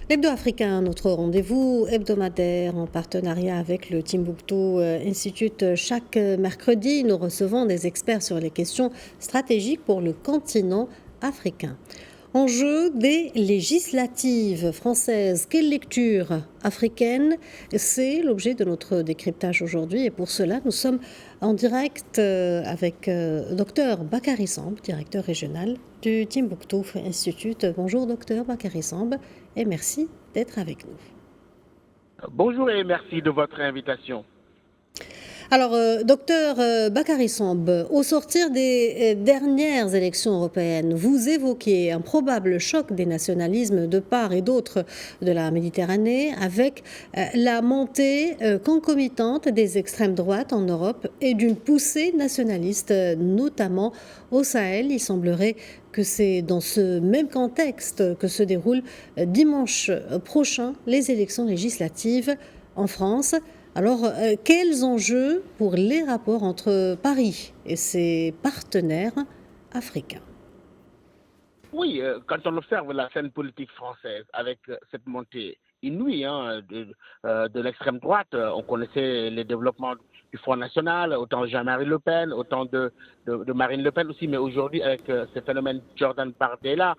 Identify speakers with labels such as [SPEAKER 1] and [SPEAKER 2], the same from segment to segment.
[SPEAKER 1] L'Hebdo africain, notre rendez-vous hebdomadaire en partenariat avec le Timbuktu Institute. Chaque mercredi, nous recevons des experts sur les questions stratégiques pour le continent africain. Enjeu des législatives françaises. Quelle lecture africaine? C'est l'objet de notre décryptage aujourd'hui. Et pour cela, nous sommes en direct avec Dr Bakary Samb, directeur régional du Timbuktu Institute. Bonjour Dr Bakary Samb et merci d'être avec nous.
[SPEAKER 2] Bonjour et merci de votre invitation.
[SPEAKER 1] Alors, docteur Bakary Samb, au sortir des dernières élections européennes, vous évoquez un probable choc des nationalismes de part et d'autre de la Méditerranée avec la montée concomitante des extrêmes droites en Europe et d'une poussée nationaliste, notamment au Sahel. Il semblerait que c'est dans ce même contexte que se déroulent dimanche prochain les élections législatives en France. Alors, quels enjeux pour les rapports entre Paris et ses partenaires africains?
[SPEAKER 2] Oui, quand on observe la scène politique française avec cette montée inouïe de l'extrême droite, on connaissait les développements du Front National, autant Jean-Marie Le Pen, autant de Marine Le Pen aussi, mais aujourd'hui avec ce phénomène Jordan Bardella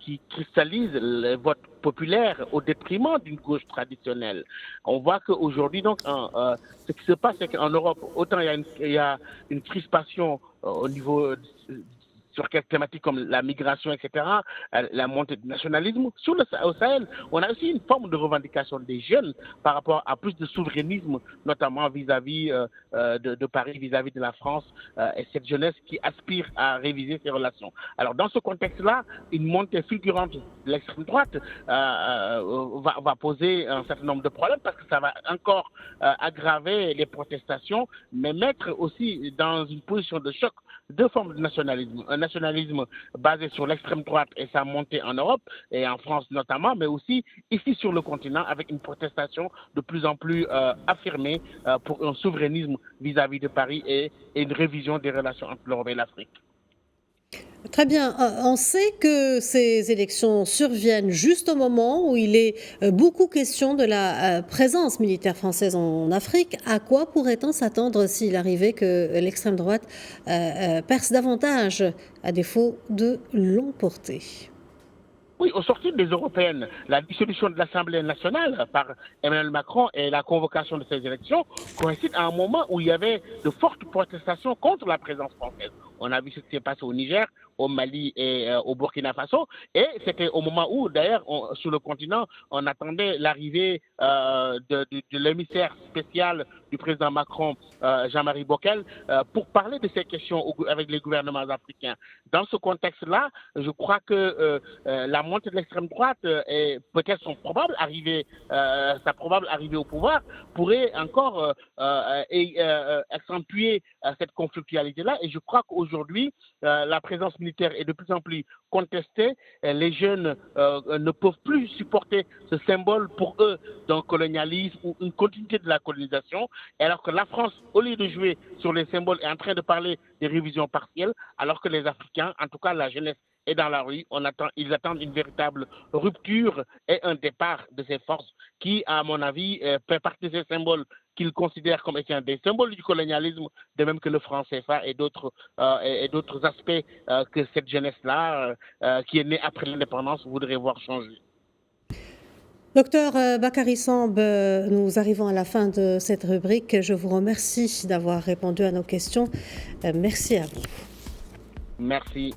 [SPEAKER 2] qui cristallise les votes populaires au détriment d'une gauche traditionnelle. On voit qu'aujourd'hui, donc, ce qui se passe, c'est qu'en Europe, autant il y a une crispation au niveau sur quelques thématiques comme la migration, etc., la montée du nationalisme. Au Sahel, on a aussi une forme de revendication des jeunes par rapport à plus de souverainisme, notamment vis-à-vis de Paris, vis-à-vis de la France, et cette jeunesse qui aspire à réviser ses relations. Alors, dans ce contexte-là, une montée fulgurante de l'extrême droite va poser un certain nombre de problèmes parce que ça va encore aggraver les protestations, mais mettre aussi dans une position de choc deux formes de nationalisme. Un nationalisme basé sur l'extrême droite et sa montée en Europe et en France notamment, mais aussi ici sur le continent avec une protestation de plus en plus affirmée pour un souverainisme vis-à-vis de Paris et une révision des relations entre l'Europe et l'Afrique.
[SPEAKER 1] Très bien. On sait que ces élections surviennent juste au moment où il est beaucoup question de la présence militaire française en Afrique. À quoi pourrait-on s'attendre s'il arrivait que l'extrême droite perce davantage, à défaut de l'emporter?
[SPEAKER 2] Oui, au sortir des européennes, la dissolution de l'Assemblée nationale par Emmanuel Macron et la convocation de ces élections coïncident à un moment où il y avait de fortes protestations contre la présence française. On a vu ce qui s'est passé au Niger, au Mali et au Burkina Faso. Et c'était au moment où, d'ailleurs, sur le continent, on attendait l'arrivée de l'émissaire spécial du président Macron, Jean-Marie Bockel, pour parler de ces questions avec les gouvernements africains. Dans ce contexte-là, je crois que la montée de l'extrême droite et peut-être sa probable arrivée au pouvoir pourrait encore accentuer cette conflictualité-là. Et je crois qu'aujourd'hui, la présence militaire est de plus en plus contestée. Les jeunes ne peuvent plus supporter ce symbole pour eux d'un colonialisme ou une continuité de la colonisation, alors que la France, au lieu de jouer sur les symboles, est en train de parler des révisions partielles, alors que les Africains, en tout cas la jeunesse, est dans la rue. Ils attendent une véritable rupture et un départ de ces forces qui, à mon avis, fait partie de ces symboles qu'ils considèrent comme étant des symboles du colonialisme, de même que le franc CFA et d'autres aspects que cette jeunesse-là, qui est née après l'indépendance, voudrait voir changer.
[SPEAKER 1] Docteur Bakary Samb, nous arrivons à la fin de cette rubrique. Je vous remercie d'avoir répondu à nos questions. Merci à vous.
[SPEAKER 2] Merci.